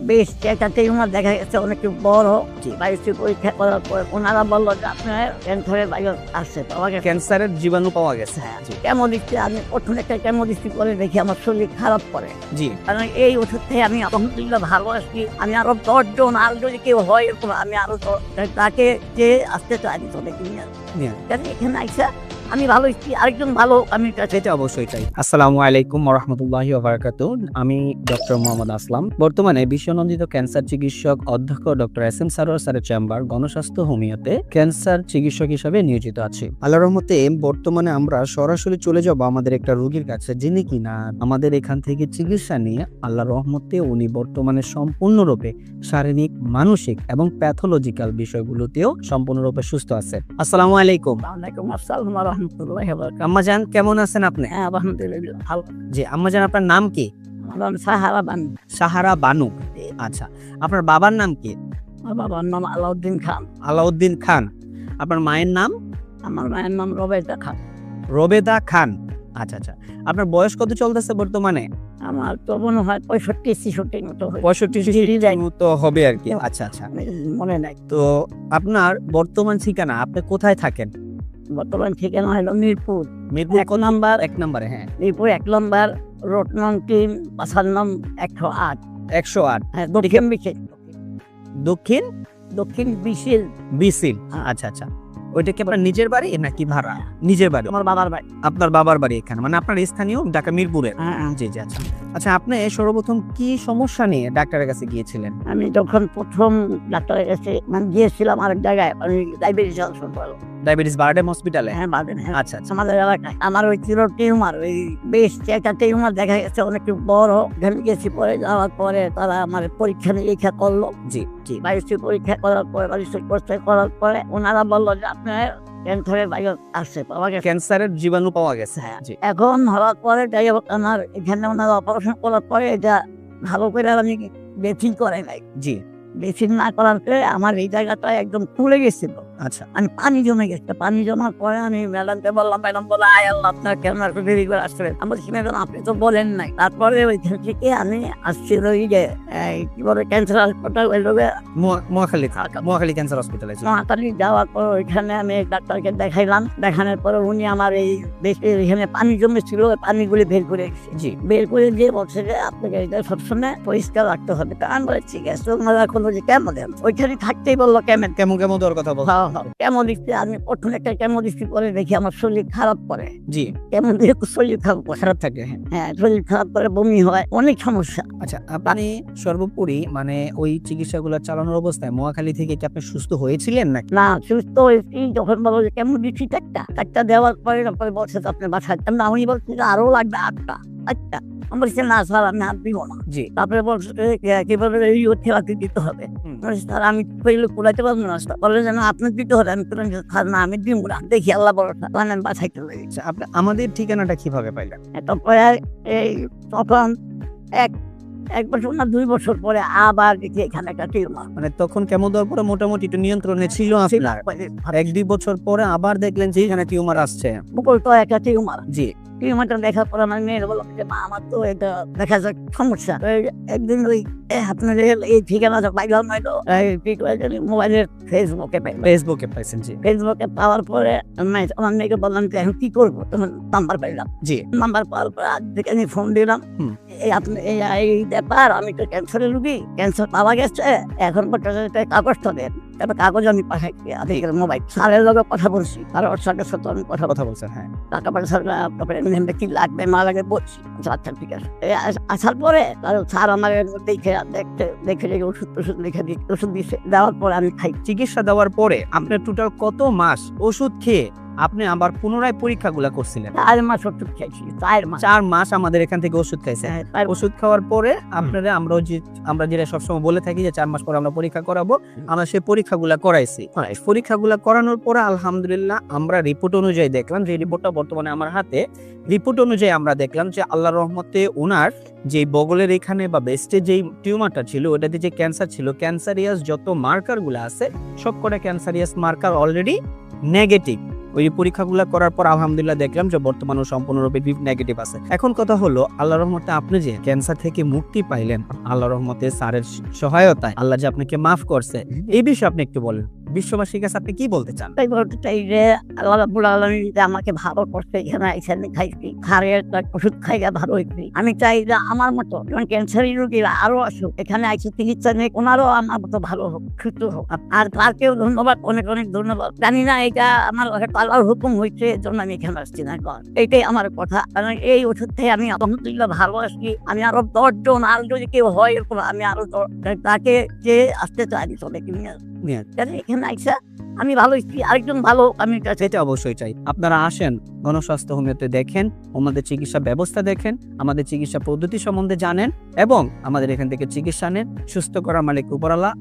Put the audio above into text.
বেশ একটা টিউমার দেখা গেছে অনেক বড়। বায়োপসি পরীক্ষা করার পর ওনারা বললো যে আপনার ক্যান্সারের ভাইরাস আসছে, পাওয়া গেছে। ক্যান্সারের জীবাণু পাওয়া গেছে। কেমো দিচ্ছি আমি, প্রথম একটা কেমো দিচ্ছি, পরে দেখি আমার শরীর খারাপ করে। জি, কারণ এই ওষুধ থেকে আমি আলহামদুলিল্লাহ ভালো আছি। আমি আরো 10 জন আর যদি কেউ হয় এরকম আমি আরো তাকে যে আসতে চাই চলে কিনে এখানে আইসা আমি ভালো হচ্ছি, আরেকজন ভালো আমি সেটা অবশ্যই চাই। আসসালামু আলাইকুম ওয়া রাহমাতুল্লাহি ওয়া বারাকাতুহু। আমি ডক্টর মোহাম্মদ আসলাম, বর্তমানে বিশ্বনন্দিত ক্যান্সার চিকিৎসক অধ্যক্ষ ডক্টর এস এম সারোয়ার স্যারের চেম্বার গণস্বাস্থ্য হোমিওতে ক্যান্সার চিকিৎসক হিসেবে নিয়োজিত আছি। আল্লাহর রহমতে বর্তমানে আমরা সরাসরি চলে যাব আমাদের একটা রোগীর কাছে, যিনি কিনা আমাদের এখান থেকে চিকিৎসা নিয়ে আল্লাহর রহমতে উনি বর্তমানে সম্পূর্ণরূপে শারীরিক, মানসিক এবং প্যাথোলজিক্যাল বিষয়গুলোতেও সম্পূর্ণরূপে সুস্থ আছে। আসসালামু আলাইকুম। ওয়ালাইকুম আসসালাম ওয়া রাহমাতুল্লাহি ওয়া বারাকাতুহু। আম্মাজান কেমন আছেন আপনি? হ্যাঁ আলহামদুলিল্লাহ ভালো। জি আম্মাজান, আপনার নাম কি? আমার নাম সাহারা বানু। সাহারা বানু। আচ্ছা, আপনার বাবার নাম কি? আমার বাবার নাম আলাউদ্দিন খান। আলাউদ্দিন খান। আপনার মায়ের নাম? আমার মায়ের নাম রবেদা খান। রবেদা খান। আচ্ছা আচ্ছা, আপনার বয়স কত চলতেছে বর্তমানে? আমার তো মনে হয় 65-66 মতো হবে। 65 মতো হবে আর কি। আচ্ছা আচ্ছা, মনে নাই। তো আপনার বর্তমান ঠিকানা, আপনি কোথায় থাকেন? বর্তমান ঠিকানা হলো মিরপুর মিরপুর 1 নম্বর। 1 নম্বরে। হ্যাঁ, মিরপুর 1 নম্বর, রোড নং 3, বাসার নাম 108। 108। হ্যাঁ, দক্ষিণ বিশিল। দক্ষিণ দক্ষিণ বিশিল। বিসিল। আচ্ছা আচ্ছা, ওইটা কি আপনার নিজের বাড়ি নাকি ভাড়া? নিজের বাড়ি। আমার বাবার বাড়ি। আপনার বাবার বাড়ি এখানে, মানে আপনার স্থানীয় ঢাকা মিরপুরে? হ্যাঁ। জি জি। আচ্ছা আচ্ছা, আপনি সর্বপ্রথম কি সমস্যা নিয়ে ডাক্তারের কাছে গিয়েছিলেন? আমি যখন প্রথম ডাক্তারের কাছে গিয়েছিলাম আরেক জায়গায়, আমি ডায়াবেটিস ডায়াবেটিস বারডেম হসপিটালে? হ্যাঁ বাদেন। হ্যাঁ, আচ্ছা আচ্ছা, আমাদের এলাকায় আমার ওই ছিল টিউমার, ওই বেশ একটা টিউমার দেখা গেছে অনেক বড়। আমি গেছি, পরে যাওয়ার পরে তারা আমার পরীক্ষা নিরীক্ষা করলো। জি জি। বায়োপসি পরীক্ষা করার পরে, বায়োপসি পরীক্ষা করার পরে ওনারা বললো যে আপনার ক্যান্সারের ভাইরাস আসছে, পাওয়া গেছে। ক্যান্সারের জীবাণু পাওয়া গেছে। হ্যাঁ। জি। এখন হওয়ার পরে যাই হোক, আমার এখানে ওনারা অপারেশন করার পরে এটা ভালো করে আমি বেচিং করে নাই। জি। বেচিং না করার পরে আমার এই জায়গাটা একদম ফুলে গেছিল। আচ্ছা, আমি পানি জমে গেছে। পানি জমার পরে আমি ম্যাডামকে বললাম, ম্যাডাম বলে আয় আল্লাহ আপনার ক্যান্সার দেরি করে আসছিলেন। আমি বলছি ম্যাডাম আপনি তো বলেন নাই। তারপরে ওইখান থেকে আমি আসছি ওই যে কি বলে ক্যান্সার হাসপাতাল, ওই লোকে মহাখালী ক্যান্সার হসপিটালে। মহাখালী যাওয়ার পর ওইখানে আমি ডাক্তারকে দেখাইলাম। দেখানোর পরে উনি আমার এই বেশি এখানে পানি জমেছিল, ওই পানিগুলি বের করে দিচ্ছে। জি। বের করে দিয়ে বলছে যে আপনাকে এটা সবসময় পরিষ্কার রাখতে হবে। তা আমি বলে ঠিক আছে, ওনারা কোনো যে কেমন দেন ওইখানে থাকতেই বললো কেমন কেমন কেমন দেওয়ার কথা বল। কেমন দিচ্ছি আমি, প্রথম একটা কেমন দিচ্ছি, পরে দেখি আমার শরীর খারাপ করে। জি। কেমন দিয়ে শরীর খারাপ থাকে। হ্যাঁ হ্যাঁ, শরীর খারাপ করে, বমি হয়, অনেক সমস্যা। আচ্ছা, আপনি সর্বোপরি মানে ওই চিকিৎসাগুলো চালানোর অবস্থায় মহাখালী থেকে কি আপনি সুস্থ হয়েছিলেন নাকি? না, সুস্থ হয়েছি যখন বলো যে কেমন দিচ্ছি একটা দেওয়ার পরে তারপরে বলছে আপনি বাসায়। আমি বলছি যে আরো লাগবে 8টা। আচ্ছা, আমি বলছি না স্যার আমি হাত দিব না। জি। তারপরে বলছে কিভাবে এই থেরাপি দিতে হবে। স্যার আমি কুলাইতে পারবো না। বলে যে না আপনার দিতে হবে। আমি স্যার না আমি দিব না, দেখি আল্লাহ বড়। আমি বাসাইতে পারি। আপনি আমাদের ঠিকানাটা কিভাবে পাইলেন? তারপরে এই তখন এক বছর না 2 বছর পরে আবার দেখি এখানে একটা টিউমার। মানে তখন কেমন দেওয়ার পরে মোটামুটি একটু নিয়ন্ত্রণে ছিল আপনার। 1-2 বছর পরে আবার দেখলেন যে এখানে টিউমার আসছে। বুকল তো একটা টিউমার। জি। টিউমারটা দেখার পর আমার মেয়ের বললাম যে মা আমার তো এটা দেখা যাক সমস্যা। একদিন ওই আপনার এই ঠিকানাটা পাইলাম, হয়তো মোবাইলের ফেসবুকে পাইছেন। জি। ফেসবুকে পাওয়ার পরে আমার মেয়েকে বললাম যে এখন কি করবো, তখন নাম্বার পাইলাম। জি। নাম্বার পাওয়ার পরে আজ থেকে আমি ফোন দিলাম, এই আপনি এই ব্যাপার, আমি তো ক্যান্সারের রুগী, ক্যান্সার পাওয়া গেছে, এখন পর্যন্ত কাগজটা দেন। তারপর কাগজ আমি পাঠাই মোবাইল স্যারের লগে কথা বলছি, আর ওর সাথে আমি কথা বলছেন। হ্যাঁ, টাকা পয়সা কি লাগবে না লাগে বলছি। আচ্ছা ঠিক আছে। আসার পরে স্যার আমার দেখে ওষুধ লিখে দিয়ে ওষুধ দিচ্ছে। দেওয়ার পরে আমি খাই। চিকিৎসা দেওয়ার পরে আপনার টোটাল কত মাস ওষুধ খেয়ে আপনি আবার পুনরায় পরীক্ষাগুলো করছিলেন? 4 মাস ওষুধ খাইছি। 4 মাস আমাদের এখান থেকে ওষুধ খাইছেন। ওষুধ খাওয়ার পরে আপনারা আমরা যেটা সবসময় বলে থাকি যে 4 মাস পরে আমরা পরীক্ষা করাবো, আমরা সেই পরীক্ষাগুলো করাইছি। পরীক্ষাগুলো করানোর পরে আলহামদুলিল্লাহ আমরা রিপোর্ট অনুযায়ী দেখলাম, যে রিপোর্টটা বর্তমানে আমার হাতে, রিপোর্ট অনুযায়ী আমরা দেখলাম যে আল্লাহর রহমতে ওনার যে বগলের এখানে বা ব্রেস্টে যেই টিউমারটা ছিল, ওটাতে যে ক্যান্সার ছিল, ক্যান্সারিয়াস যত মার্কারগুলো আছে সবকটা ক্যান্সারিয়াস মার্কার অলরেডি নেগেটিভ। ওই পরীক্ষাগুলো করার পর আলহামদুলিল্লাহ দেখলাম যে বর্তমানে সম্পূর্ণরূপে নেগেটিভ আছে। এখন কথা হলো, আল্লাহর রহমতে আপনি যে ক্যান্সার থেকে মুক্তি পাইলেন, আল্লাহর রহমতে স্যারের সহায়তায় আল্লাহ যে আপনাকে মাফ করছে, এই বিষয়ে আপনি একটু বলেন। বিশ্ববাসীর কাছে আপনি কি বলতে চান? তাই বলতে চাই যে আল্লাহ রাব্বুল আলামিন যে আমাকে ভালো করছে, এখানে এসে আমি খাইছি, হাড়ের ওষুধ খাইয়া ভালো হয়েছি। আমি চাই যে আমার মতো যেমন ক্যান্সারের রোগীরা আরো আসুক, এখানে আইসি চিকিৎসা নিয়ে ওনারও আমার মতো ভালো হোক, সুস্থ হোক। আর তাকেও ধন্যবাদ, অনেক অনেক ধন্যবাদ। জানি না এটা আমার আল্লাহর হুকুম হয়েছে, এর জন্য আমি এখানে আসছি না। এইটাই আমার কথা। কারণ এই ওষুধ থেকে আমি আলহামদুলিল্লাহ ভালো আসছি। আমি আরো 10 জন, আর যদি কেউ হয় এরকম, আমি আরো তাকে যে আসতে চাই চলে এখানে আইসা আমি ভালো হচ্ছি, আরেকজন ভালো আমি সেটা অবশ্যই চাই। আপনারা আসেন, গণস্বাস্থ্য হোমিওতে দেখেন, আমাদের চিকিৎসা ব্যবস্থা দেখেন, আমাদের চিকিৎসা পদ্ধতি সম্বন্ধে জানেন এবং আমাদের এখান থেকে চিকিৎসা নেন। সুস্থ করার মালিক উপরআল্লাহ।